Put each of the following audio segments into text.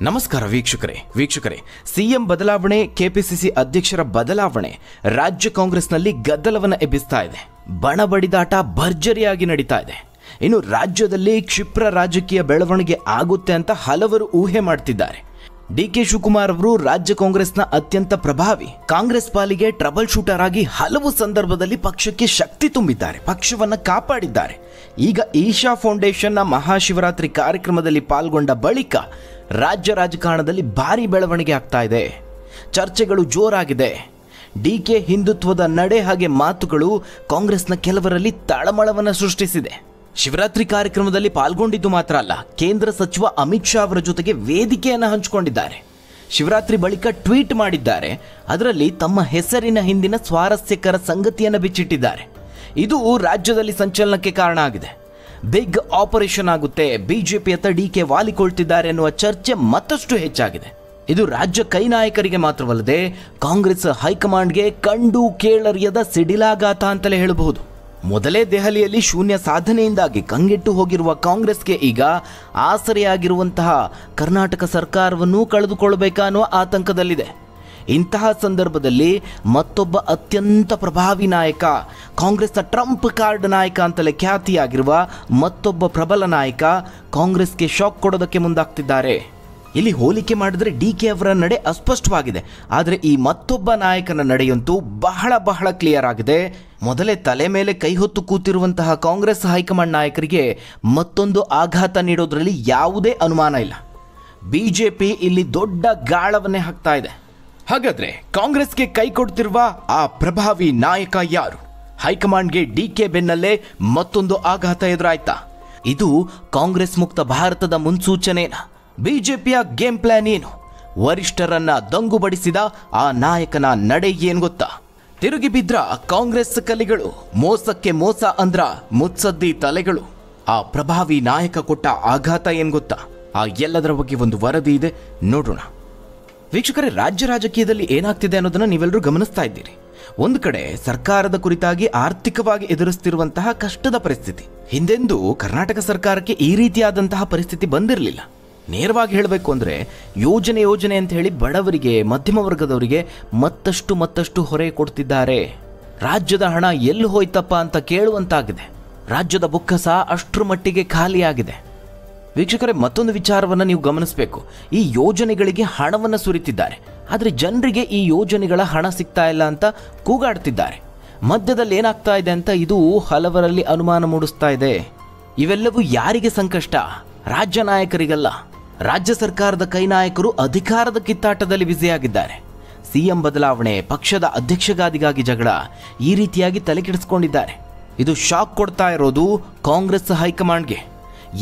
ನಮಸ್ಕಾರ ವೀಕ್ಷಕರೇ ಸಿಎಂ ಬದಲಾವಣೆ, ಕೆಪಿಸಿಸಿ ಅಧ್ಯಕ್ಷರ ಬದಲಾವಣೆ ರಾಜ್ಯ ಕಾಂಗ್ರೆಸ್ನಲ್ಲಿ ಗದ್ದಲವನ್ನು ಎಬ್ಬಿಸ್ತಾ ಇದೆ. ಬಣ ಬಡಿದಾಟ ಭರ್ಜರಿಯಾಗಿ ನಡೀತಾ ಇದೆ. ಇನ್ನು ರಾಜ್ಯದಲ್ಲಿ ಕ್ಷಿಪ್ರ ರಾಜಕೀಯ ಬೆಳವಣಿಗೆ ಆಗುತ್ತೆ ಅಂತ ಹಲವರು ಊಹೆ ಮಾಡ್ತಿದ್ದಾರೆ. ಡಿಕೆ ಶಿವಕುಮಾರ್ ಅವರು ರಾಜ್ಯ ಕಾಂಗ್ರೆಸ್ನ ಅತ್ಯಂತ ಪ್ರಭಾವಿ, ಕಾಂಗ್ರೆಸ್ ಪಾಲಿಗೆ ಟ್ರಬಲ್ ಶೂಟರ್ ಆಗಿ ಹಲವು ಸಂದರ್ಭದಲ್ಲಿ ಪಕ್ಷಕ್ಕೆ ಶಕ್ತಿ ತುಂಬಿದ್ದಾರೆ, ಪಕ್ಷವನ್ನು ಕಾಪಾಡಿದ್ದಾರೆ. ಈಗ ಈಶಾ ಫೌಂಡೇಶನ್ನ ಮಹಾಶಿವರಾತ್ರಿ ಕಾರ್ಯಕ್ರಮದಲ್ಲಿ ಪಾಲ್ಗೊಂಡ ಬಳಿಕ ರಾಜ್ಯ ರಾಜಕಾರಣದಲ್ಲಿ ಭಾರಿ ಬೆಳವಣಿಗೆ ಆಗ್ತಾ ಇದೆ. ಚರ್ಚೆಗಳು ಜೋರಾಗಿದೆ. ಡಿಕೆ ಹಿಂದುತ್ವದ ನಡೆ ಹಾಗೆ ಮಾತುಗಳು ಕಾಂಗ್ರೆಸ್ನ ಕೆಲವರಲ್ಲಿ ತಳಮಳವನ್ನು ಸೃಷ್ಟಿಸಿದೆ. ಶಿವರಾತ್ರಿ ಕಾರ್ಯಕ್ರಮದಲ್ಲಿ ಪಾಲ್ಗೊಂಡಿದ್ದು ಮಾತ್ರ ಅಲ್ಲ, ಕೇಂದ್ರ ಸಚಿವ ಅಮಿತ್ ಶಾ ಅವರ ಜೊತೆಗೆ ವೇದಿಕೆಯನ್ನು ಹಂಚಿಕೊಂಡಿದ್ದಾರೆ. ಶಿವರಾತ್ರಿ ಬಳಿಕ ಟ್ವೀಟ್ ಮಾಡಿದ್ದಾರೆ. ಅದರಲ್ಲಿ ತಮ್ಮ ಹೆಸರಿನ ಹಿಂದಿನ ಸ್ವಾರಸ್ಯಕರ ಸಂಗತಿಯನ್ನು ಬಿಚ್ಚಿಟ್ಟಿದ್ದಾರೆ. ಇದು ರಾಜ್ಯದಲ್ಲಿ ಸಂಚಲನಕ್ಕೆ ಕಾರಣ ಆಗಿದೆ. ಬಿಗ್ ಆಪರೇಷನ್ ಆಗುತ್ತೆ, ಬಿಜೆಪಿಯತ್ತ ಡಿಕೆ ವಾಲಿಕೊಳ್ತಿದ್ದಾರೆ ಎನ್ನುವ ಚರ್ಚೆ ಮತ್ತಷ್ಟು ಹೆಚ್ಚಾಗಿದೆ. ಇದು ರಾಜ್ಯ ಕೈ ನಾಯಕರಿಗೆ ಮಾತ್ರವಲ್ಲದೆ ಕಾಂಗ್ರೆಸ್ ಹೈಕಮಾಂಡ್ಗೆ ಕಂಡು ಕೇಳರಿಯದ ಸಿಡಿಲಾಘಾತ ಅಂತಲೇ ಹೇಳಬಹುದು. ಮೊದಲೇ ದೆಹಲಿಯಲ್ಲಿ ಶೂನ್ಯ ಸಾಧನೆಯಿಂದಾಗಿ ಕಂಗೆಟ್ಟು ಹೋಗಿರುವ ಕಾಂಗ್ರೆಸ್ಗೆ ಈಗ ಆಸರೆಯಾಗಿರುವಂತಹ ಕರ್ನಾಟಕ ಸರ್ಕಾರವನ್ನು ಕಳೆದುಕೊಳ್ಳಬೇಕಾ ಅನ್ನುವ ಆತಂಕದಲ್ಲಿದೆ. ಇಂತಹ ಸಂದರ್ಭದಲ್ಲಿ ಮತ್ತೊಬ್ಬ ಅತ್ಯಂತ ಪ್ರಭಾವಿ ನಾಯಕ, ಕಾಂಗ್ರೆಸ್ನ ಟ್ರಂಪ್ ಕಾರ್ಡ್ ನಾಯಕ ಅಂತಲೇ ಖ್ಯಾತಿಯಾಗಿರುವ ಮತ್ತೊಬ್ಬ ಪ್ರಬಲ ನಾಯಕ ಕಾಂಗ್ರೆಸ್ಗೆ ಶಾಕ್ ಕೊಡೋದಕ್ಕೆ ಮುಂದಾಗ್ತಿದ್ದಾರೆ. ಇಲ್ಲಿ ಹೋಲಿಕೆ ಮಾಡಿದ್ರೆ ಡಿಕೆ ಅವರ ನಡೆ ಅಸ್ಪಷ್ಟವಾಗಿದೆ, ಆದರೆ ಈ ಮತ್ತೊಬ್ಬ ನಾಯಕನ ನಡೆಯಂತೂ ಬಹಳ ಕ್ಲಿಯರ್ ಆಗಿದೆ. ಮೊದಲೇ ತಲೆ ಮೇಲೆ ಕೈ ಹೊತ್ತು ಕೂತಿರುವಂತಹ ಕಾಂಗ್ರೆಸ್ ಹೈಕಮಾಂಡ್ ನಾಯಕರಿಗೆ ಮತ್ತೊಂದು ಆಘಾತ ನೀಡೋದ್ರಲ್ಲಿ ಯಾವುದೇ ಅನುಮಾನ ಇಲ್ಲ. ಬಿಜೆಪಿ ಇಲ್ಲಿ ದೊಡ್ಡ ಗಾಳವನ್ನೇ ಹಾಕ್ತಾ ಇದೆ. ಹಾಗಾದ್ರೆ ಕಾಂಗ್ರೆಸ್ಗೆ ಕೈ ಕೊಡ್ತಿರುವ ಆ ಪ್ರಭಾವಿ ನಾಯಕ ಯಾರು? ಹೈಕಮಾಂಡ್ಗೆ ಡಿಕೆ ಬೆನ್ನಲ್ಲೇ ಮತ್ತೊಂದು ಆಘಾತ ಎದುರಾಯ್ತಾ? ಇದು ಕಾಂಗ್ರೆಸ್ ಮುಕ್ತ ಭಾರತದ ಮುನ್ಸೂಚನೆನಾ? ಬಿಜೆಪಿಯ ಗೇಮ್ ಪ್ಲಾನ್ ಏನು? ವರಿಷ್ಠರನ್ನ ದಂಗುಬಡಿಸಿದ ಆ ನಾಯಕನ ನಡೆ ಏನ್ ಗೊತ್ತಾ? ತಿರುಗಿ ಬಿದ್ರ ಕಾಂಗ್ರೆಸ್ ಕಲಿಗಳು, ಮೋಸಕ್ಕೆ ಮೋಸ ಅಂದ್ರ ಮುತ್ಸದ್ದಿ ತಲೆಗಳು. ಆ ಪ್ರಭಾವಿ ನಾಯಕ ಕೊಟ್ಟ ಆಘಾತ ಏನ್ ಗೊತ್ತಾ? ಆ ಎಲ್ಲದರ ಬಗ್ಗೆ ಒಂದು ವರದಿ ಇದೆ, ನೋಡೋಣ. ವೀಕ್ಷಕರೇ, ರಾಜ್ಯ ರಾಜಕೀಯದಲ್ಲಿ ಏನಾಗ್ತಿದೆ ಅನ್ನೋದನ್ನ ನೀವೆಲ್ಲರೂ ಗಮನಿಸ್ತಾ ಇದ್ದೀರಿ. ಒಂದು ಕಡೆ ಸರ್ಕಾರದ ಕುರಿತಾಗಿ ಆರ್ಥಿಕವಾಗಿ ಎದುರಿಸ್ತಿರುವಂತಹ ಕಷ್ಟದ ಪರಿಸ್ಥಿತಿ. ಹಿಂದೆಂದೂ ಕರ್ನಾಟಕ ಸರ್ಕಾರಕ್ಕೆ ಈ ರೀತಿಯಾದಂತಹ ಪರಿಸ್ಥಿತಿ ಬಂದಿರಲಿಲ್ಲ. ನೇರವಾಗಿ ಹೇಳಬೇಕು ಅಂದರೆ ಯೋಜನೆ ಅಂತ ಹೇಳಿ ಬಡವರಿಗೆ, ಮಧ್ಯಮ ವರ್ಗದವರಿಗೆ ಮತ್ತಷ್ಟು ಹೊರೆ ಕೊಡ್ತಿದ್ದಾರೆ. ರಾಜ್ಯದ ಹಣ ಎಲ್ಲಿ ಹೋಯ್ತಪ್ಪ ಅಂತ ಕೇಳುವಂತಾಗಿದೆ. ರಾಜ್ಯದ ಬೊಕ್ಕಸ ಅಷ್ಟರ ಮಟ್ಟಿಗೆ ಖಾಲಿಯಾಗಿದೆ. ವೀಕ್ಷಕರೇ, ಮತ್ತೊಂದು ವಿಚಾರವನ್ನು ನೀವು ಗಮನಿಸಬೇಕು. ಈ ಯೋಜನೆಗಳಿಗೆ ಹಣವನ್ನು ಸುರಿತಿದ್ದಾರೆ, ಆದರೆ ಜನರಿಗೆ ಈ ಯೋಜನೆಗಳ ಹಣ ಸಿಗ್ತಾ ಇಲ್ಲ ಅಂತ ಕೂಗಾಡ್ತಿದ್ದಾರೆ. ಮಧ್ಯದಲ್ಲಿ ಏನಾಗ್ತಾ ಇದೆ ಅಂತ ಇದು ಹಲವರಲ್ಲಿ ಅನುಮಾನ ಮೂಡಿಸ್ತಾ ಇದೆ. ಇವೆಲ್ಲವೂ ಯಾರಿಗೆ ಸಂಕಷ್ಟ? ರಾಜ್ಯ ನಾಯಕರಿಗಲ್ಲ. ರಾಜ್ಯ ಸರ್ಕಾರದ ಕೈ ನಾಯಕರು ಅಧಿಕಾರದ ಕಿತ್ತಾಟದಲ್ಲಿ ಬ್ಯುಸಿಯಾಗಿದ್ದಾರೆ. ಸಿಎಂ ಬದಲಾವಣೆ, ಪಕ್ಷದ ಅಧ್ಯಕ್ಷಗಾದಿಗಾಗಿ ಜಗಳ, ಈ ರೀತಿಯಾಗಿ ತಲೆಕೆಡಿಸ್ಕೊಂಡಿದ್ದಾರೆ. ಇದು ಶಾಕ್ ಕೊಡ್ತಾ ಇರೋದು ಕಾಂಗ್ರೆಸ್ ಹೈಕಮಾಂಡ್ಗೆ.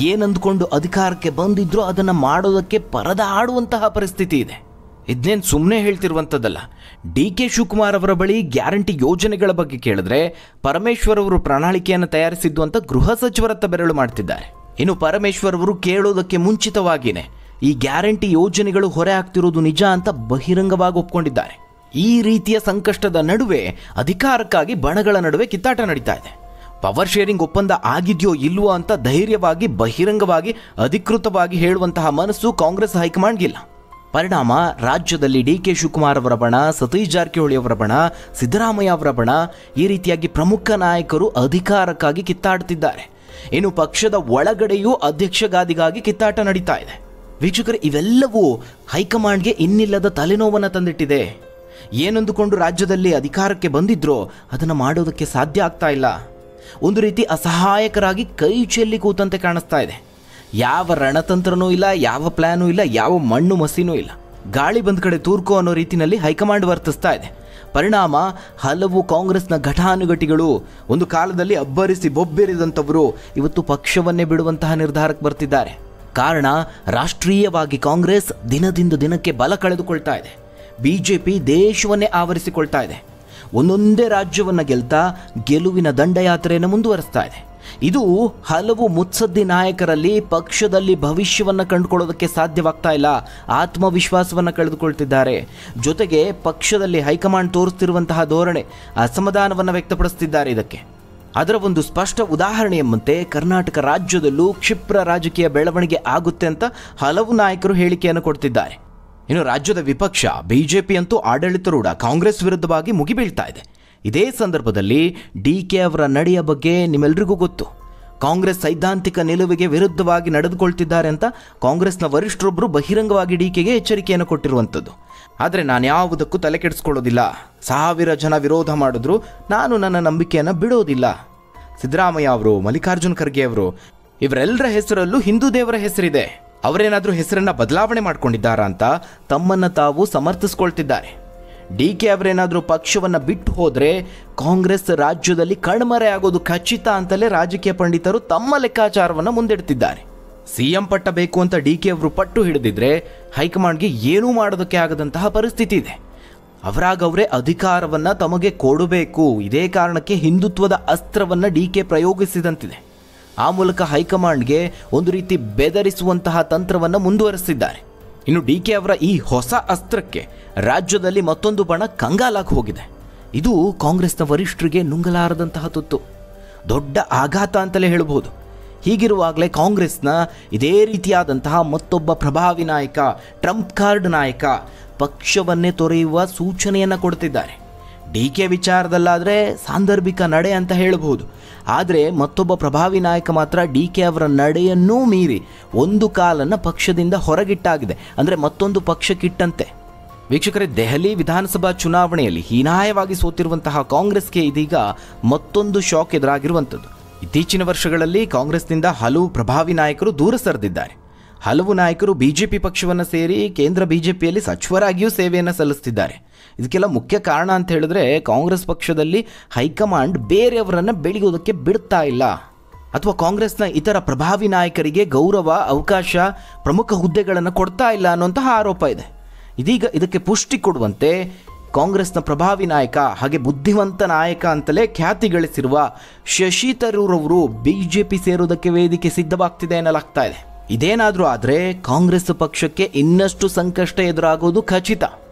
ಏನಂದುಕೊಂಡು ಅಧಿಕಾರಕ್ಕೆ ಬಂದಿದ್ರೂ ಅದನ್ನು ಮಾಡೋದಕ್ಕೆ ಪರದಾಡುವಂತಹ ಪರಿಸ್ಥಿತಿ ಇದೆ. ಇದನ್ನೇನು ಸುಮ್ಮನೆ ಹೇಳ್ತಿರುವಂಥದ್ದಲ್ಲ. ಡಿಕೆ ಶಿವಕುಮಾರ್ ಅವರ ಬಳಿ ಗ್ಯಾರಂಟಿ ಯೋಜನೆಗಳ ಬಗ್ಗೆ ಕೇಳಿದ್ರೆ ಪರಮೇಶ್ವರ್ ಅವರು ಪ್ರಣಾಳಿಕೆಯನ್ನು ತಯಾರಿಸಿದ್ದು ಅಂತ ಗೃಹ ಸಚಿವರತ್ತ ಬೆರಳು ಮಾಡ್ತಿದ್ದಾರೆ. ಇನ್ನು ಪರಮೇಶ್ವರ್ ಅವರು ಕೇಳೋದಕ್ಕೆ ಮುಂಚಿತವಾಗಿಯೇ ಈ ಗ್ಯಾರಂಟಿ ಯೋಜನೆಗಳು ಹೊರೆ ಆಗ್ತಿರೋದು ನಿಜ ಅಂತ ಬಹಿರಂಗವಾಗಿ ಒಪ್ಕೊಂಡಿದ್ದಾರೆ. ಈ ರೀತಿಯ ಸಂಕಷ್ಟದ ನಡುವೆ ಅಧಿಕಾರಕ್ಕಾಗಿ ಬಣಗಳ ನಡುವೆ ಕಿತ್ತಾಟ ನಡೀತಾ ಇದೆ. ಪವರ್ ಶೇರಿಂಗ್ ಒಪ್ಪಂದ ಆಗಿದೆಯೋ ಇಲ್ವೋ ಅಂತ ಧೈರ್ಯವಾಗಿ, ಬಹಿರಂಗವಾಗಿ, ಅಧಿಕೃತವಾಗಿ ಹೇಳುವಂತಹ ಮನಸ್ಸು ಕಾಂಗ್ರೆಸ್ ಹೈಕಮಾಂಡ್ಗಿಲ್ಲ. ಪರಿಣಾಮ ರಾಜ್ಯದಲ್ಲಿ ಡಿಕೆ ಶಿವಕುಮಾರ್ ಅವರ ಬಣ, ಸತೀಶ್ ಜಾರಕಿಹೊಳಿ ಅವರ ಬಣ, ಸಿದ್ದರಾಮಯ್ಯ ಅವರ ಬಣ, ಈ ರೀತಿಯಾಗಿ ಪ್ರಮುಖ ನಾಯಕರು ಅಧಿಕಾರಕ್ಕಾಗಿ ಕಿತ್ತಾಡ್ತಿದ್ದಾರೆ. ಇನ್ನು ಪಕ್ಷದ ಒಳಗಡೆಯೂ ಅಧ್ಯಕ್ಷಗಾದಿಗಾಗಿ ಕಿತ್ತಾಟ ನಡೀತಾ ಇದೆ. ವೀಕ್ಷಕರು, ಇವೆಲ್ಲವೂ ಹೈಕಮಾಂಡ್ಗೆ ಇನ್ನಿಲ್ಲದ ತಲೆನೋವನ್ನು ತಂದಿಟ್ಟಿದೆ. ಏನಂದುಕೊಂಡು ರಾಜ್ಯದಲ್ಲಿ ಅಧಿಕಾರಕ್ಕೆ ಬಂದಿದ್ರೋ ಅದನ್ನು ಮಾಡೋದಕ್ಕೆ ಸಾಧ್ಯ ಆಗ್ತಾ ಇಲ್ಲ. ಒಂದು ರೀತಿ ಅಸಹಾಯಕರಾಗಿ ಕೈ ಚೆಲ್ಲಿ ಕೂತಂತೆ ಕಾಣಿಸ್ತಾ ಇದೆ. ಯಾವ ರಣತಂತ್ರನೂ ಇಲ್ಲ, ಯಾವ ಪ್ಲಾನೂ ಇಲ್ಲ, ಯಾವ ಮಣ್ಣು ಮಸಿನೂ ಇಲ್ಲ. ಗಾಳಿ ಬಂದ ಕಡೆ ತೂರ್ಕೋ ಅನ್ನೋ ರೀತಿಯಲ್ಲಿ ಹೈಕಮಾಂಡ್ ವರ್ತಿಸ್ತಾ ಇದೆ. ಪರಿಣಾಮ ಹಲವು ಕಾಂಗ್ರೆಸ್ನ ಘಟಾನುಘಟಿಗಳು, ಒಂದು ಕಾಲದಲ್ಲಿ ಅಬ್ಬರಿಸಿ ಬೊಬ್ಬೆರಿದಂಥವರು ಇವತ್ತು ಪಕ್ಷವನ್ನೇ ಬಿಡುವಂತಹ ನಿರ್ಧಾರಕ್ಕೆ ಬರ್ತಿದ್ದಾರೆ. ಕಾರಣ, ರಾಷ್ಟ್ರೀಯವಾಗಿ ಕಾಂಗ್ರೆಸ್ ದಿನದಿಂದ ದಿನಕ್ಕೆ ಬಲ ಕಳೆದುಕೊಳ್ತಾ ಇದೆ. ಬಿಜೆಪಿ ದೇಶವನ್ನೇ ಆವರಿಸಿಕೊಳ್ತಾ ಇದೆ. ಒಂದೊಂದೇ ರಾಜ್ಯವನ್ನು ಗೆಲ್ತಾ ಗೆಲುವಿನ ದಂಡಯಾತ್ರೆಯನ್ನು ಮುಂದುವರಿಸ್ತಾ ಇದೆ. ಇದು ಹಲವು ಮುತ್ಸದ್ದಿ ನಾಯಕರಲ್ಲಿ ಪಕ್ಷದಲ್ಲಿ ಭವಿಷ್ಯವನ್ನು ಕಂಡುಕೊಳ್ಳೋದಕ್ಕೆ ಸಾಧ್ಯವಾಗ್ತಾ ಇಲ್ಲ. ಆತ್ಮವಿಶ್ವಾಸವನ್ನು ಕಳೆದುಕೊಳ್ತಿದ್ದಾರೆ. ಜೊತೆಗೆ ಪಕ್ಷದಲ್ಲಿ ಹೈಕಮಾಂಡ್ ತೋರಿಸ್ತಿರುವಂತಹ ಧೋರಣೆ, ಅಸಮಾಧಾನವನ್ನು ವ್ಯಕ್ತಪಡಿಸ್ತಿದ್ದಾರೆ. ಇದಕ್ಕೆ ಅದರ ಒಂದು ಸ್ಪಷ್ಟ ಉದಾಹರಣೆ ಎಂಬಂತೆ ಕರ್ನಾಟಕ ರಾಜ್ಯದಲ್ಲೂ ಕ್ಷಿಪ್ರ ರಾಜಕೀಯ ಬೆಳವಣಿಗೆ ಆಗುತ್ತೆ ಅಂತ ಹಲವು ನಾಯಕರು ಹೇಳಿಕೆಯನ್ನು ಕೊಡ್ತಿದ್ದಾರೆ. ಇನ್ನು ರಾಜ್ಯದ ವಿಪಕ್ಷ ಬಿಜೆಪಿ ಅಂತೂ ಆಡಳಿತಾರೂಢ ಕಾಂಗ್ರೆಸ್ ವಿರುದ್ಧವಾಗಿ ಮುಗಿಬೀಳ್ತಾ ಇದೆ. ಇದೇ ಸಂದರ್ಭದಲ್ಲಿ ಡಿಕೆ ಅವರ ನಡೆಯ ಬಗ್ಗೆ ನಿಮ್ಮೆಲ್ರಿಗೂ ಗೊತ್ತು. ಕಾಂಗ್ರೆಸ್ ಸೈದ್ಧಾಂತಿಕ ನಿಲುವಿಗೆ ವಿರುದ್ಧವಾಗಿ ನಡೆದುಕೊಳ್ತಿದ್ದಾರೆ ಅಂತ ಕಾಂಗ್ರೆಸ್ನ ವರಿಷ್ಠರೊಬ್ಬರು ಬಹಿರಂಗವಾಗಿ ಡಿಕೆಗೆ ಎಚ್ಚರಿಕೆಯನ್ನು ಕೊಟ್ಟಿರುವಂಥದ್ದು. ಆದರೆ ನಾನು ಯಾವುದಕ್ಕೂ ತಲೆ ಕೆಡಿಸ್ಕೊಳ್ಳೋದಿಲ್ಲ, 1000 ಜನ ವಿರೋಧ ಮಾಡಿದ್ರು ನಾನು ನನ್ನ ನಂಬಿಕೆಯನ್ನು ಬಿಡೋದಿಲ್ಲ. ಸಿದ್ದರಾಮಯ್ಯ ಅವರು, ಮಲ್ಲಿಕಾರ್ಜುನ್ ಖರ್ಗೆ ಅವರು, ಇವರೆಲ್ಲರ ಹೆಸರಲ್ಲೂ ಹಿಂದೂ ದೇವರ ಹೆಸರಿದೆ, ಅವರೇನಾದರೂ ಹೆಸರನ್ನು ಬದಲಾವಣೆ ಮಾಡ್ಕೊಂಡಿದ್ದಾರಾ ಅಂತ ತಮ್ಮನ್ನು ತಾವು ಸಮರ್ಥಿಸ್ಕೊಳ್ತಿದ್ದಾರೆ. ಡಿಕೆ ಅವರೇನಾದರೂ ಪಕ್ಷವನ್ನು ಬಿಟ್ಟು ಹೋದರೆ ಕಾಂಗ್ರೆಸ್ ರಾಜ್ಯದಲ್ಲಿ ಕಣ್ಮರೆ ಆಗೋದು ಖಚಿತ ಅಂತಲೇ ರಾಜಕೀಯ ಪಂಡಿತರು ತಮ್ಮ ಲೆಕ್ಕಾಚಾರವನ್ನು ಮುಂದಿಡ್ತಿದ್ದಾರೆ. ಸಿಎಂ ಪಟ್ಟ ಬೇಕು ಅಂತ ಡಿಕೆ ಅವರು ಪಟ್ಟು ಹಿಡಿದಿದ್ರೆ ಹೈಕಮಾಂಡ್ಗೆ ಏನೂ ಮಾಡೋದಕ್ಕೆ ಆಗದಂತಹ ಪರಿಸ್ಥಿತಿ ಇದೆ. ಅವರಾಗವರೇ ಅಧಿಕಾರವನ್ನು ತಮಗೆ ಕೊಡಬೇಕು. ಇದೇ ಕಾರಣಕ್ಕೆ ಹಿಂದುತ್ವದ ಅಸ್ತ್ರವನ್ನು ಡಿಕೆ ಪ್ರಯೋಗಿಸಿದಂತಿದೆ. ಆ ಮೂಲಕ ಹೈಕಮಾಂಡ್ಗೆ ಒಂದು ರೀತಿ ಬೆದರಿಸುವಂತಹ ತಂತ್ರವನ್ನು ಮುಂದುವರೆಸಿದ್ದಾರೆ. ಇನ್ನು ಡಿಕೆ ಅವರ ಈ ಹೊಸ ಅಸ್ತ್ರಕ್ಕೆ ರಾಜ್ಯದಲ್ಲಿ ಮತ್ತೊಂದು ಬಣ ಕಂಗಾಲಾಗಿ ಹೋಗಿದೆ. ಇದು ಕಾಂಗ್ರೆಸ್ನ ವರಿಷ್ಠರಿಗೆ ನುಂಗಲಾರದಂತಹ ತುತ್ತು, ದೊಡ್ಡ ಆಘಾತ ಅಂತಲೇ ಹೇಳಬಹುದು. ಹೀಗಿರುವಾಗಲೇ ಕಾಂಗ್ರೆಸ್ನ ಇದೇ ರೀತಿಯಾದಂತಹ ಮತ್ತೊಬ್ಬ ಪ್ರಭಾವಿ ನಾಯಕ, ಟ್ರಂಪ್ ಕಾರ್ಡ್ ನಾಯಕ ಪಕ್ಷವನ್ನೇ ತೊರೆಯುವ ಸೂಚನೆಯನ್ನು ಕೊಡ್ತಿದ್ದಾರೆ. ಡಿಕೆ ವಿಚಾರದಲ್ಲಾದರೆ ಸಾಂದರ್ಭಿಕ ನಡೆ ಅಂತ ಹೇಳಬಹುದು. ಆದರೆ ಮತ್ತೊಬ್ಬ ಪ್ರಭಾವಿ ನಾಯಕ ಮಾತ್ರ ಡಿಕೆ ಅವರ ನಡೆಯನ್ನೂ ಮೀರಿ ಒಂದು ಕಾಲನ್ನು ಪಕ್ಷದಿಂದ ಹೊರಗಿಟ್ಟಾಗಿದೆ. ಅಂದರೆ ಮತ್ತೊಂದು ಪಕ್ಷಕ್ಕಿಟ್ಟಂತೆ. ವೀಕ್ಷಕರೇ, ದೆಹಲಿ ವಿಧಾನಸಭಾ ಚುನಾವಣೆಯಲ್ಲಿ ಹೀನಾಯವಾಗಿ ಸೋತಿರುವಂತಹ ಕಾಂಗ್ರೆಸ್ಗೆ ಇದೀಗ ಮತ್ತೊಂದು ಶಾಕ್ ಎದುರಾಗಿರುವಂಥದ್ದು. ಇತ್ತೀಚಿನ ವರ್ಷಗಳಲ್ಲಿ ಕಾಂಗ್ರೆಸ್ನಿಂದ ಹಲವು ಪ್ರಭಾವಿ ನಾಯಕರು ದೂರ ಸರಿದಿದ್ದಾರೆ. ಹಲವು ನಾಯಕರು ಬಿಜೆಪಿ ಪಕ್ಷವನ್ನು ಸೇರಿ ಕೇಂದ್ರ ಬಿಜೆಪಿಯಲ್ಲಿ ಸಚಿವರಾಗಿಯೂ ಸೇವೆಯನ್ನು ಸಲ್ಲಿಸ್ತಿದ್ದಾರೆ. ಇದಕ್ಕೆಲ್ಲ ಮುಖ್ಯ ಕಾರಣ ಅಂತ ಹೇಳಿದ್ರೆ ಕಾಂಗ್ರೆಸ್ ಪಕ್ಷದಲ್ಲಿ ಹೈಕಮಾಂಡ್ ಬೇರೆಯವರನ್ನು ಬೆಳೆಯೋದಕ್ಕೆ ಬಿಡ್ತಾ ಇಲ್ಲ, ಅಥವಾ ಕಾಂಗ್ರೆಸ್ನ ಇತರ ಪ್ರಭಾವಿ ನಾಯಕರಿಗೆ ಗೌರವ, ಅವಕಾಶ, ಪ್ರಮುಖ ಹುದ್ದೆಗಳನ್ನು ಕೊಡ್ತಾ ಇಲ್ಲ ಅನ್ನುವಂತಹ ಆರೋಪ ಇದೆ. ಇದೀಗ ಇದಕ್ಕೆ ಪುಷ್ಟಿ ಕೊಡುವಂತೆ ಕಾಂಗ್ರೆಸ್ನ ಪ್ರಭಾವಿ ನಾಯಕ ಹಾಗೆ ಬುದ್ಧಿವಂತ ನಾಯಕ ಅಂತಲೇ ಖ್ಯಾತಿ ಗಳಿಸಿರುವ ಶಶಿ ತರೂರ್ ಅವರು ಬಿಜೆಪಿ ಸೇರೋದಕ್ಕೆ ವೇದಿಕೆ ಸಿದ್ಧವಾಗ್ತಿದೆ ಎನ್ನಲಾಗ್ತಾ ಇದೆ. ಇದೇನಾದರೂ ಆದರೆ ಕಾಂಗ್ರೆಸ್ ಪಕ್ಷಕ್ಕೆ ಇನ್ನಷ್ಟು ಸಂಕಷ್ಟ ಎದುರಾಗೋದು ಖಚಿತ.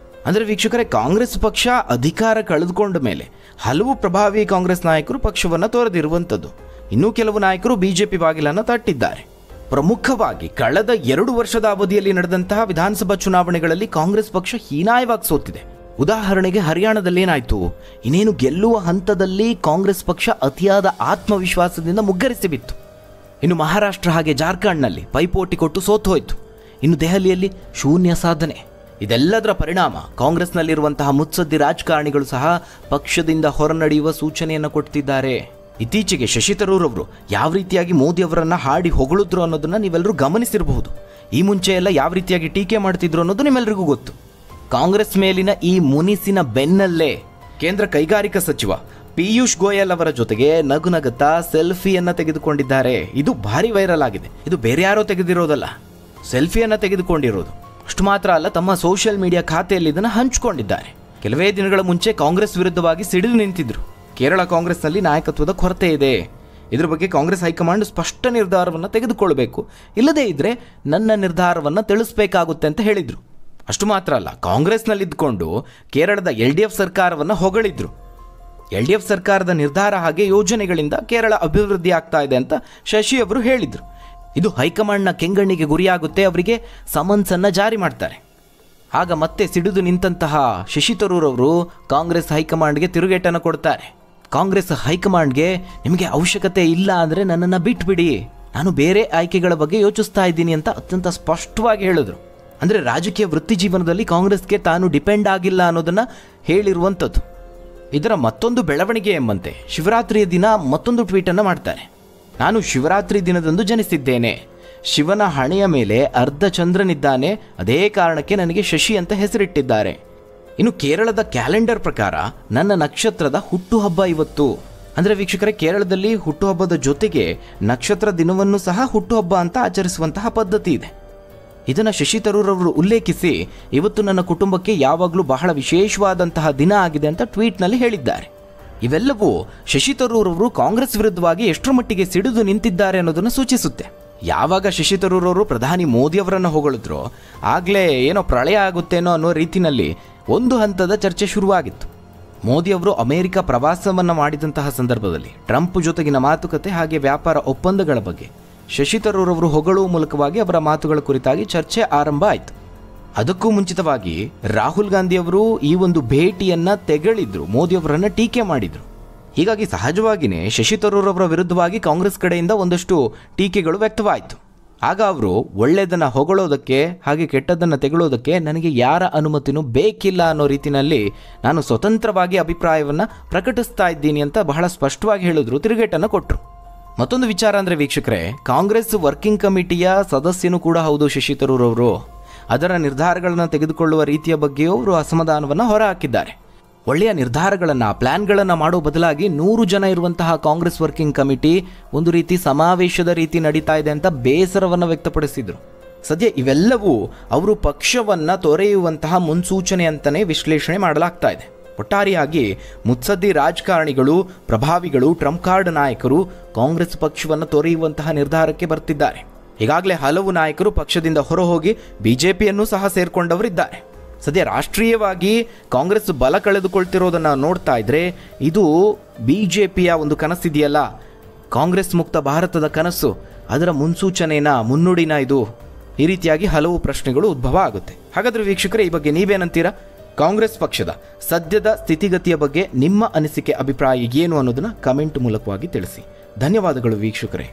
ಅಂದರೆ ವೀಕ್ಷಕರೇ, ಕಾಂಗ್ರೆಸ್ ಪಕ್ಷ ಅಧಿಕಾರ ಕಳೆದುಕೊಂಡ ಮೇಲೆ ಹಲವು ಪ್ರಭಾವಿ ಕಾಂಗ್ರೆಸ್ ನಾಯಕರು ಪಕ್ಷವನ್ನು ತೊರೆದಿರುವಂಥದ್ದು. ಇನ್ನೂ ಕೆಲವು ನಾಯಕರು ಬಿಜೆಪಿ ಬಾಗಿಲನ್ನು ತಟ್ಟಿದ್ದಾರೆ. ಪ್ರಮುಖವಾಗಿ ಕಳೆದ 2 ವರ್ಷದ ಅವಧಿಯಲ್ಲಿ ನಡೆದಂತಹ ವಿಧಾನಸಭಾ ಚುನಾವಣೆಗಳಲ್ಲಿ ಕಾಂಗ್ರೆಸ್ ಪಕ್ಷ ಹೀನಾಯವಾಗಿ ಸೋತಿದೆ. ಉದಾಹರಣೆಗೆ ಹರಿಯಾಣದಲ್ಲಿ ಏನಾಯಿತು? ಇನ್ನೇನು ಗೆಲ್ಲುವ ಹಂತದಲ್ಲಿ ಕಾಂಗ್ರೆಸ್ ಪಕ್ಷ ಅತಿಯಾದ ಆತ್ಮವಿಶ್ವಾಸದಿಂದ ಮುಗ್ಗರಿಸಿ ಬಿತ್ತು. ಇನ್ನು ಮಹಾರಾಷ್ಟ್ರ ಹಾಗೆ ಜಾರ್ಖಂಡ್ನಲ್ಲಿ ಪೈಪೋಟಿ ಕೊಟ್ಟು ಸೋತು ಹೋಯಿತು. ಇನ್ನು ದೆಹಲಿಯಲ್ಲಿ ಶೂನ್ಯ ಸಾಧನೆ. ಇದೆಲ್ಲದರ ಪರಿಣಾಮ ಕಾಂಗ್ರೆಸ್ನಲ್ಲಿರುವಂತಹ ಮುತ್ಸದ್ದಿ ರಾಜಕಾರಣಿಗಳು ಸಹ ಪಕ್ಷದಿಂದ ಹೊರನಡೆಯುವ ಸೂಚನೆಯನ್ನು ಕೊಡ್ತಿದ್ದಾರೆ. ಇತ್ತೀಚೆಗೆ ಶಶಿ ತರೂರ್ ಅವರು ಯಾವ ರೀತಿಯಾಗಿ ಮೋದಿ ಅವರನ್ನು ಹಾಡಿ ಹೊಗಳಿದ್ರು ಅನ್ನೋದನ್ನು ನೀವೆಲ್ಲರೂ ಗಮನಿಸಿರಬಹುದು. ಈ ಮುಂಚೆ ಎಲ್ಲ ಯಾವ ರೀತಿಯಾಗಿ ಟೀಕೆ ಮಾಡ್ತಿದ್ರು ಅನ್ನೋದು ನಿಮ್ಮೆಲ್ಲರಿಗೂ ಗೊತ್ತು. ಕಾಂಗ್ರೆಸ್ ಮೇಲಿನ ಈ ಮುನಿಸಿನ ಬೆನ್ನಲ್ಲೇ ಕೇಂದ್ರ ಕೈಗಾರಿಕಾ ಸಚಿವ ಪಿಯೂಷ್ ಗೋಯಲ್ ಅವರ ಜೊತೆಗೆ ನಗುನಗುತ್ತಾ ಸೆಲ್ಫಿಯನ್ನು ತೆಗೆದುಕೊಂಡಿದ್ದಾರೆ. ಇದು ಭಾರಿ ವೈರಲ್ ಆಗಿದೆ. ಇದು ಬೇರೆ ಯಾರೋ ತೆಗೆದಿರೋದಲ್ಲ, ಸೆಲ್ಫಿಯನ್ನು ತೆಗೆದುಕೊಂಡಿರೋದು. ಅಷ್ಟು ಮಾತ್ರ ಅಲ್ಲ, ತಮ್ಮ ಸೋಷಿಯಲ್ ಮೀಡಿಯಾ ಖಾತೆಯಲ್ಲಿ ಇದನ್ನು ಹಂಚಿಕೊಂಡಿದ್ದಾರೆ. ಕೆಲವೇ ದಿನಗಳ ಮುಂಚೆ ಕಾಂಗ್ರೆಸ್ ವಿರುದ್ಧವಾಗಿ ಸಿಡಿದು ನಿಂತಿದ್ರು. ಕೇರಳ ಕಾಂಗ್ರೆಸ್ನಲ್ಲಿ ನಾಯಕತ್ವದ ಕೊರತೆ ಇದೆ, ಇದ್ರ ಬಗ್ಗೆ ಕಾಂಗ್ರೆಸ್ ಹೈಕಮಾಂಡ್ ಸ್ಪಷ್ಟ ನಿರ್ಧಾರವನ್ನು ತೆಗೆದುಕೊಳ್ಬೇಕು, ಇಲ್ಲದೇ ಇದ್ದರೆ ನನ್ನ ನಿರ್ಧಾರವನ್ನು ತಿಳಿಸಬೇಕಾಗುತ್ತೆ ಅಂತ ಹೇಳಿದರು. ಅಷ್ಟು ಮಾತ್ರ ಅಲ್ಲ, ಕಾಂಗ್ರೆಸ್ನಲ್ಲಿದ್ದುಕೊಂಡು ಕೇರಳದ LDF ಸರ್ಕಾರವನ್ನು ಹೊಗಳಿದ್ರು. LDF ಸರ್ಕಾರದ ನಿರ್ಧಾರ ಹಾಗೆ ಯೋಜನೆಗಳಿಂದ ಕೇರಳ ಅಭಿವೃದ್ಧಿ ಆಗ್ತಾ ಇದೆ ಅಂತ ಶಶಿ ಅವರು ಹೇಳಿದರು. ಇದು ಹೈಕಮಾಂಡ್ನ ಕೆಂಗಣ್ಣಿಗೆ ಗುರಿಯಾಗುತ್ತೆ, ಅವರಿಗೆ ಸಮನ್ಸನ್ನು ಜಾರಿ ಮಾಡ್ತಾರೆ. ಆಗ ಮತ್ತೆ ಸಿಡಿದು ನಿಂತಹ ಶಶಿ ತರೂರ್ ಅವರು ಕಾಂಗ್ರೆಸ್ ಹೈಕಮಾಂಡ್ಗೆ ತಿರುಗೇಟನ್ನು ಕೊಡ್ತಾರೆ. ಕಾಂಗ್ರೆಸ್ ಹೈಕಮಾಂಡ್ಗೆ ನಿಮಗೆ ಅವಶ್ಯಕತೆ ಇಲ್ಲ ಅಂದರೆ ನನ್ನನ್ನು ಬಿಟ್ಬಿಡಿ, ನಾನು ಬೇರೆ ಆಯ್ಕೆಗಳ ಬಗ್ಗೆ ಯೋಚಿಸ್ತಾ ಇದ್ದೀನಿ ಅಂತ ಅತ್ಯಂತ ಸ್ಪಷ್ಟವಾಗಿ ಹೇಳಿದ್ರು. ಅಂದರೆ ರಾಜಕೀಯ ವೃತ್ತಿ ಜೀವನದಲ್ಲಿ ಕಾಂಗ್ರೆಸ್ಗೆ ತಾನು ಡಿಪೆಂಡ್ ಆಗಿಲ್ಲ ಅನ್ನೋದನ್ನು ಹೇಳಿರುವಂಥದ್ದು. ಇದರ ಮತ್ತೊಂದು ಬೆಳವಣಿಗೆ ಎಂಬಂತೆ ಶಿವರಾತ್ರಿಯ ದಿನ ಮತ್ತೊಂದು ಟ್ವೀಟನ್ನು ಮಾಡ್ತಾರೆ. ನಾನು ಶಿವರಾತ್ರಿ ದಿನದಂದು ಜನಿಸಿದ್ದೇನೆ, ಶಿವನ ಹಣೆಯ ಮೇಲೆ ಅರ್ಧ ಚಂದ್ರನಿದ್ದಾನೆ, ಅದೇ ಕಾರಣಕ್ಕೆ ನನಗೆ ಶಶಿ ಅಂತ ಹೆಸರಿಟ್ಟಿದ್ದಾರೆ. ಇನ್ನು ಕೇರಳದ ಕ್ಯಾಲೆಂಡರ್ ಪ್ರಕಾರ ನನ್ನ ನಕ್ಷತ್ರದ ಹುಟ್ಟುಹಬ್ಬ ಇವತ್ತು. ಅಂದರೆ ವೀಕ್ಷಕರೇ, ಕೇರಳದಲ್ಲಿ ಹುಟ್ಟುಹಬ್ಬದ ಜೊತೆಗೆ ನಕ್ಷತ್ರ ದಿನವನ್ನು ಸಹ ಹುಟ್ಟುಹಬ್ಬ ಅಂತ ಆಚರಿಸುವಂತಹ ಪದ್ಧತಿ ಇದೆ. ಇದನ್ನು ಶಶಿ ತರೂರ್ ಅವರು ಉಲ್ಲೇಖಿಸಿ, ಇವತ್ತು ನನ್ನ ಕುಟುಂಬಕ್ಕೆ ಯಾವಾಗಲೂ ಬಹಳ ವಿಶೇಷವಾದಂತಹ ದಿನ ಆಗಿದೆ ಅಂತ ಟ್ವೀಟ್ನಲ್ಲಿ ಹೇಳಿದ್ದಾರೆ. ಇವೆಲ್ಲವೂ ಶಶಿ ತರೂರ್ ಅವರು ಕಾಂಗ್ರೆಸ್ ವಿರುದ್ಧವಾಗಿ ಎಷ್ಟರ ಮಟ್ಟಿಗೆ ಸಿಡಿದು ನಿಂತಿದ್ದಾರೆ ಅನ್ನೋದನ್ನು ಸೂಚಿಸುತ್ತೆ. ಯಾವಾಗ ಶಶಿ ತರೂರ್ ಅವರು ಪ್ರಧಾನಿ ಮೋದಿ ಅವರನ್ನು ಹೊಗಳಿದ್ರು, ಆಗಲೇ ಏನೋ ಪ್ರಳಯ ಆಗುತ್ತೇನೋ ಅನ್ನೋ ರೀತಿಯಲ್ಲಿ ಒಂದು ಹಂತದ ಚರ್ಚೆ ಶುರುವಾಗಿತ್ತು. ಮೋದಿ ಅವರು ಅಮೆರಿಕ ಪ್ರವಾಸವನ್ನು ಮಾಡಿದಂತಹ ಸಂದರ್ಭದಲ್ಲಿ ಟ್ರಂಪ್ ಜೊತೆಗಿನ ಮಾತುಕತೆ ಹಾಗೆ ವ್ಯಾಪಾರ ಒಪ್ಪಂದಗಳ ಬಗ್ಗೆ ಶಶಿ ತರೂರ್ ಅವರು ಹೊಗಳುವ ಮೂಲಕವಾಗಿ ಅವರ ಮಾತುಗಳ ಕುರಿತಾಗಿ ಚರ್ಚೆ ಆರಂಭ ಆಯಿತು. ಅದಕ್ಕೂ ಮುಂಚಿತವಾಗಿ ರಾಹುಲ್ ಗಾಂಧಿ ಅವರು ಈ ಒಂದು ಭೇಟಿಯನ್ನ ತೆಗಳಿದ್ರು, ಮೋದಿ ಅವರನ್ನ ಟೀಕೆ ಮಾಡಿದ್ರು. ಹೀಗಾಗಿ ಸಹಜವಾಗಿಯೇ ಶಶಿ ತರೂರ್ ಅವರ ವಿರುದ್ಧವಾಗಿ ಕಾಂಗ್ರೆಸ್ ಕಡೆಯಿಂದ ಒಂದಷ್ಟು ಟೀಕೆಗಳು ವ್ಯಕ್ತವಾಯಿತು. ಆಗ ಅವರು ಒಳ್ಳೆಯದನ್ನ ಹೊಗಳೋದಕ್ಕೆ ಹಾಗೆ ಕೆಟ್ಟದ್ದನ್ನು ತೆಗಳೋದಕ್ಕೆ ನನಗೆ ಯಾರ ಅನುಮತಿನೂ ಬೇಕಿಲ್ಲ ಅನ್ನೋ ರೀತಿಯಲ್ಲಿ ನಾನು ಸ್ವತಂತ್ರವಾಗಿ ಅಭಿಪ್ರಾಯವನ್ನು ಪ್ರಕಟಿಸ್ತಾ ಇದ್ದೀನಿ ಅಂತ ಬಹಳ ಸ್ಪಷ್ಟವಾಗಿ ಹೇಳಿದ್ರು, ತಿರುಗೇಟನ್ನು ಕೊಟ್ಟರು. ಮತ್ತೊಂದು ವಿಚಾರ ಅಂದರೆ ವೀಕ್ಷಕರೇ, ಕಾಂಗ್ರೆಸ್ ವರ್ಕಿಂಗ್ ಕಮಿಟಿಯ ಸದಸ್ಯನೂ ಕೂಡ ಹೌದು ಶಶಿ ತರೂರ್ ಅವರು. ಅದರ ನಿರ್ಧಾರಗಳನ್ನು ತೆಗೆದುಕೊಳ್ಳುವ ರೀತಿಯ ಬಗ್ಗೆಯೂ ಅವರು ಅಸಮಾಧಾನವನ್ನು ಹೊರಹಾಕಿದ್ದಾರೆ. ಒಳ್ಳೆಯ ನಿರ್ಧಾರಗಳನ್ನು ಪ್ಲ್ಯಾನ್ಗಳನ್ನು ಮಾಡೋ ಬದಲಾಗಿ 100 ಜನ ಇರುವಂತಹ ಕಾಂಗ್ರೆಸ್ ವರ್ಕಿಂಗ್ ಕಮಿಟಿ ಒಂದು ರೀತಿ ಸಮಾವೇಶದ ರೀತಿ ನಡೀತಾ ಇದೆ ಅಂತ ಬೇಸರವನ್ನು ವ್ಯಕ್ತಪಡಿಸಿದರು. ಸದ್ಯ ಇವೆಲ್ಲವೂ ಅವರು ಪಕ್ಷವನ್ನು ತೊರೆಯುವಂತಹ ಮುನ್ಸೂಚನೆ ಅಂತಲೇ ವಿಶ್ಲೇಷಣೆ ಮಾಡಲಾಗ್ತಾ ಇದೆ. ಒಟ್ಟಾರೆಯಾಗಿ ಮುತ್ಸದ್ದಿ ರಾಜಕಾರಣಿಗಳು, ಪ್ರಭಾವಿಗಳು, ಟ್ರಂಪ್ ಕಾರ್ಡ್ ನಾಯಕರು ಕಾಂಗ್ರೆಸ್ ಪಕ್ಷವನ್ನು ತೊರೆಯುವಂತಹ ನಿರ್ಧಾರಕ್ಕೆ ಬರ್ತಿದ್ದಾರೆ. ಈಗಾಗಲೇ ಹಲವು ನಾಯಕರು ಪಕ್ಷದಿಂದ ಹೊರಹೋಗಿ ಬಿಜೆಪಿಯನ್ನು ಸಹ ಸೇರ್ಕೊಂಡವರಿದ್ದಾರೆ. ಸದ್ಯ ರಾಷ್ಟ್ರೀಯವಾಗಿ ಕಾಂಗ್ರೆಸ್ ಬಲ ಕಳೆದುಕೊಳ್ತಿರೋದನ್ನು ನೋಡ್ತಾ ಇದ್ರೆ ಇದು ಬಿಜೆಪಿಯ ಒಂದು ಕನಸಿದೆಯಲ್ಲ, ಕಾಂಗ್ರೆಸ್ ಮುಕ್ತ ಭಾರತದ ಕನಸು, ಅದರ ಮುನ್ಸೂಚನೆನ ಮುನ್ನುಡಿನ ಇದು? ಈ ರೀತಿಯಾಗಿ ಹಲವು ಪ್ರಶ್ನೆಗಳು ಉದ್ಭವ ಆಗುತ್ತೆ. ಹಾಗಾದರೆ ವೀಕ್ಷಕರೇ, ಈ ಬಗ್ಗೆ ನೀವೇನಂತೀರಾ? ಕಾಂಗ್ರೆಸ್ ಪಕ್ಷದ ಸದ್ಯದ ಸ್ಥಿತಿಗತಿಯ ಬಗ್ಗೆ ನಿಮ್ಮ ಅನಿಸಿಕೆ, ಅಭಿಪ್ರಾಯ ಏನು ಅನ್ನೋದನ್ನು ಕಮೆಂಟ್ ಮೂಲಕವಾಗಿ ತಿಳಿಸಿ. ಧನ್ಯವಾದಗಳು ವೀಕ್ಷಕರೇ.